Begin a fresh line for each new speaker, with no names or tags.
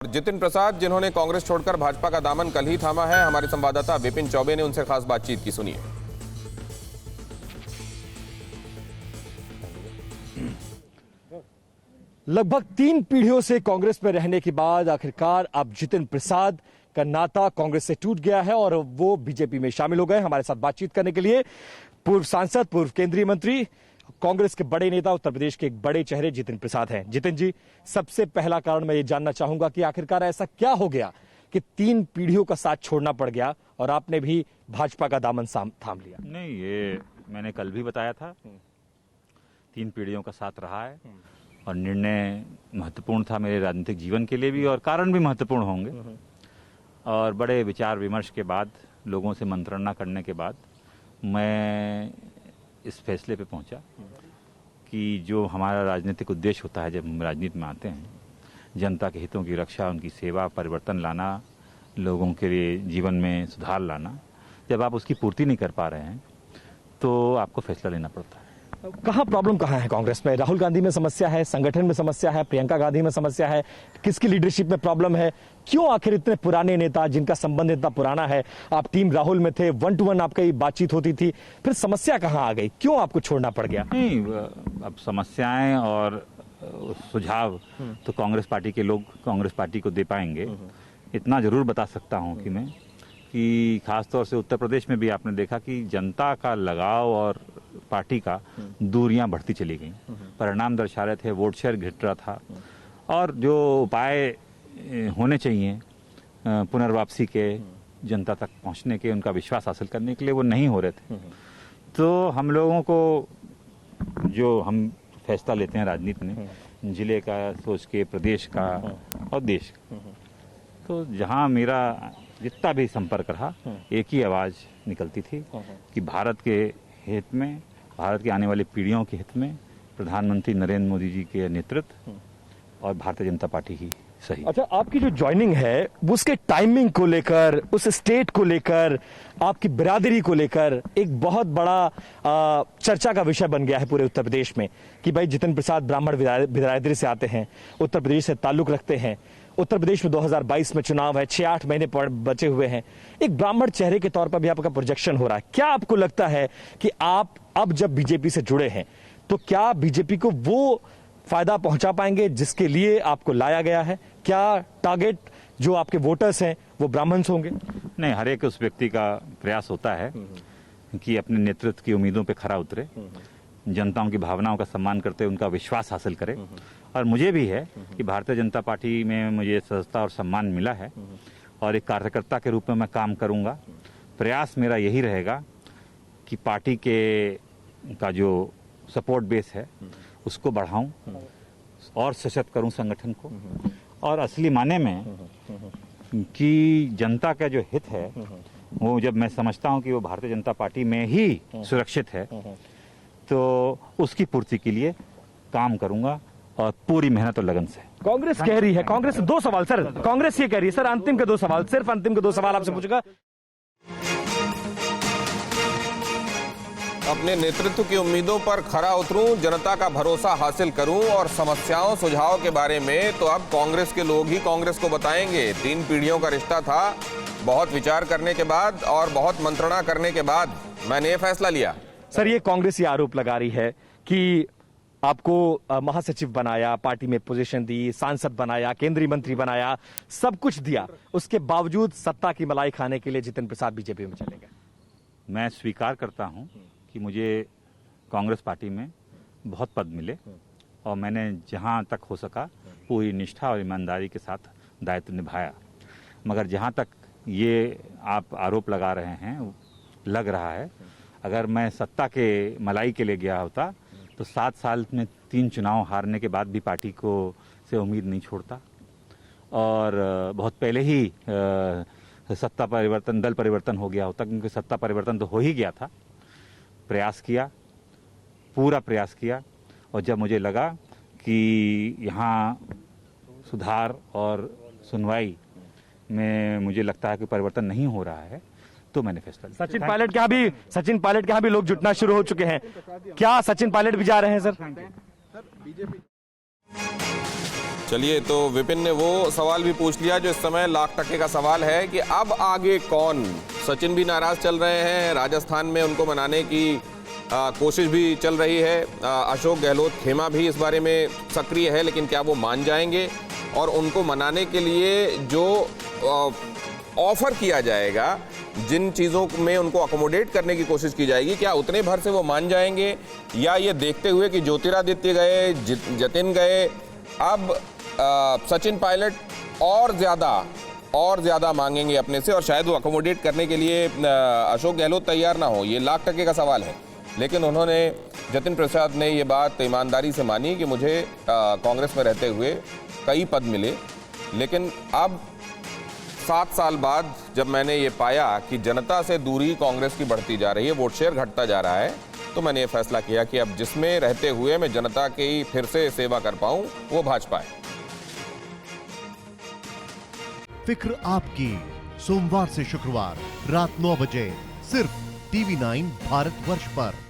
जितिन प्रसाद, जिन्होंने कांग्रेस छोड़कर भाजपा का दामन कल ही थामा है, हमारे संवाददाता विपिन चौबे ने उनसे खास बातचीत की, सुनिए।
लगभग 3 पीढ़ियों से कांग्रेस में रहने के बाद आखिरकार अब जितिन प्रसाद का नाता कांग्रेस से टूट गया है और वो बीजेपी में शामिल हो गए। हमारे साथ बातचीत करने के लिए पूर्व सांसद, पूर्व केंद्रीय मंत्री, कांग्रेस के बड़े नेता, उत्तर प्रदेश के एक बड़े चेहरे जितिन प्रसाद हैं। जितिन जी, सबसे पहला कारण मैं ये जानना चाहूंगा कि आखिरकार ऐसा क्या हो गया कि 3 पीढ़ियों का साथ छोड़ना पड़ गया और आपने भी भाजपा का दामन थाम लिया?
नहीं, ये मैंने कल भी बताया था। 3 पीढ़ियों का साथ रहा है और निर्णय महत्वपूर्ण था मेरे राजनीतिक जीवन के लिए भी, और कारण भी महत्वपूर्ण होंगे। और बड़े विचार विमर्श के बाद, लोगों से मंत्रणा करने के बाद मैं इस फैसले पे पहुंचा कि जो हमारा राजनीतिक उद्देश्य होता है जब हम राजनीति में आते हैं, जनता के हितों की रक्षा, उनकी सेवा, परिवर्तन लाना, लोगों के लिए जीवन में सुधार लाना, जब आप उसकी पूर्ति नहीं कर पा रहे हैं तो आपको फैसला लेना पड़ता है।
कहाँ प्रॉब्लम कहाँ है कांग्रेस में? राहुल गांधी में समस्या है, संगठन में समस्या है, प्रियंका गांधी में समस्या है, किसकी लीडरशिप में प्रॉब्लम है? क्यों आखिर इतने पुराने नेता जिनका संबंध इतना पुराना है, आप टीम राहुल में थे, 1-to-1 आपकी बातचीत होती थी, फिर समस्या कहाँ आ गई? क्यों आपको छोड़ना पड़ गया?
नहीं, अब समस्याएं और सुझाव तो कांग्रेस पार्टी के लोग कांग्रेस पार्टी को दे पाएंगे। इतना जरूर बता सकता हूं कि मैं कि खासतौर से उत्तर प्रदेश में भी आपने देखा कि जनता का लगाव और पार्टी का दूरियां बढ़ती चली गई। परिणाम दर्शा रहे थे, वोट शेयर घट रहा था और जो उपाय होने चाहिए पुनर्वापसी के, जनता तक पहुंचने के, उनका विश्वास हासिल करने के लिए, वो नहीं हो रहे थे। तो हम लोगों को जो हम फैसला लेते हैं राजनीति में, जिले का सोच के, प्रदेश का और देश का, तो जहां मेरा जितना भी संपर्क रहा, एक ही आवाज निकलती थी कि भारत के हित में, भारत की आने वाली पीढ़ियों के हित में प्रधानमंत्री नरेंद्र मोदी जी के नेतृत्व और भारतीय जनता पार्टी ही सही।
अच्छा, आपकी जो ज्वाइनिंग है उसके टाइमिंग को लेकर, उस स्टेट को लेकर, आपकी बिरादरी को लेकर एक बहुत बड़ा चर्चा का विषय बन गया है पूरे उत्तर प्रदेश में कि भाई जितिन प्रसाद ब्राह्मण बिरादरी से आते हैं, उत्तर प्रदेश से ताल्लुक रखते हैं, उत्तर प्रदेश में 2022 में चुनाव है, 6-8 महीने बचे हुए हैं, एक ब्राह्मण चेहरे के तौर पर भी आपका प्रोजेक्शन हो रहा है। क्या आपको लगता है कि आप अब जब बीजेपी से जुड़े हैं तो क्या बीजेपी को वो फायदा पहुंचा पाएंगे जिसके लिए आपको लाया गया है? क्या टारगेट जो आपके वोटर्स हैं वो ब्राह्मण होंगे?
नहीं, हर एक उस व्यक्ति का प्रयास होता है कि अपने नेतृत्व की उम्मीदों पे खरा उतरे, जनताओं की भावनाओं का सम्मान करते उनका विश्वास हासिल करे। और मुझे भी है कि भारतीय जनता पार्टी में मुझे सदस्यता और सम्मान मिला है और एक कार्यकर्ता के रूप में मैं काम करूंगा। प्रयास मेरा यही रहेगा कि पार्टी का जो सपोर्ट बेस है उसको बढ़ाऊं और सशक्त करूं संगठन को, और असली माने में कि जनता का जो हित है वो जब मैं समझता हूं कि वो भारतीय जनता पार्टी में ही सुरक्षित है तो उसकी पूर्ति के लिए काम करूंगा और पूरी मेहनत और लगन से।
कांग्रेस कह रही है, कांग्रेस 2 सवाल सर, कांग्रेस ये कह रही है सर, अंतिम के 2 सवाल, सिर्फ अंतिम के 2 सवाल आपसे पूछूंगा।
अपने नेतृत्व की उम्मीदों पर खरा उतरूं, जनता का भरोसा हासिल करूं और समस्याओं सुझाव के बारे में तो अब कांग्रेस के लोग ही कांग्रेस को बताएंगे। 3 पीढ़ियों का रिश्ता था, बहुत विचार करने के बाद और बहुत मंत्रणा करने के बाद मैंने ये फैसला लिया।
सर, ये कांग्रेस ये आरोप लगा रही है कि आपको महासचिव बनाया, पार्टी में पोजीशन दी, सांसद बनाया, केंद्रीय मंत्री बनाया, सब कुछ दिया, उसके बावजूद सत्ता की मलाई खाने के लिए जितिन प्रसाद बीजेपी में चले गए।
मैं स्वीकार करता हूं कि मुझे कांग्रेस पार्टी में बहुत पद मिले और मैंने जहां तक हो सका पूरी निष्ठा और ईमानदारी के साथ दायित्व निभाया। मगर जहां तक ये आप आरोप लगा रहे हैं, लग रहा है अगर मैं सत्ता के मलाई के लिए गया होता तो 7 साल में 3 चुनाव हारने के बाद भी पार्टी को से उम्मीद नहीं छोड़ता और बहुत पहले ही सत्ता परिवर्तन, दल परिवर्तन हो गया होता, क्योंकि सत्ता परिवर्तन तो हो ही गया था। प्रयास किया, पूरा प्रयास किया, और जब मुझे लगा कि यहाँ सुधार और सुनवाई में मुझे लगता है कि परिवर्तन नहीं हो रहा है तो मैंने फैसला लिया।
सचिन पायलट के यहाँ भी लोग जुटना शुरू हो चुके हैं, क्या सचिन पायलट भी जा रहे हैं सर?
चलिए, तो विपिन ने वो सवाल भी पूछ लिया जो इस समय लाख टके का सवाल है कि अब आगे कौन। सचिन भी नाराज चल रहे हैं, राजस्थान में उनको मनाने की कोशिश भी चल रही है। अशोक गहलोत खेमा भी इस बारे में सक्रिय है, लेकिन क्या वो मान जाएंगे? और उनको मनाने के लिए जो ऑफर किया जाएगा, जिन चीज़ों में उनको अकोमोडेट करने की कोशिश की जाएगी, क्या उतने भर से वो मान जाएंगे? या ये देखते हुए कि ज्योतिरादित्य गए, जतिन गए, अब सचिन पायलट और ज़्यादा मांगेंगे अपने से और शायद वो अकोमोडेट करने के लिए अशोक गहलोत तैयार ना हो? ये लाख टके का सवाल है। लेकिन उन्होंने, जतिन प्रसाद ने ये बात ईमानदारी से मानी कि मुझे कांग्रेस में रहते हुए कई पद मिले, लेकिन अब 7 साल बाद जब मैंने ये पाया कि जनता से दूरी कांग्रेस की बढ़ती जा रही है, वोट शेयर घटता जा रहा है, तो मैंने ये फैसला किया कि अब जिसमें रहते हुए मैं जनता की फिर से सेवा कर पाऊं, वो भाजपा है।
फिक्र आपकी, सोमवार से शुक्रवार रात 9 बजे सिर्फ TV9 भारतवर्ष पर।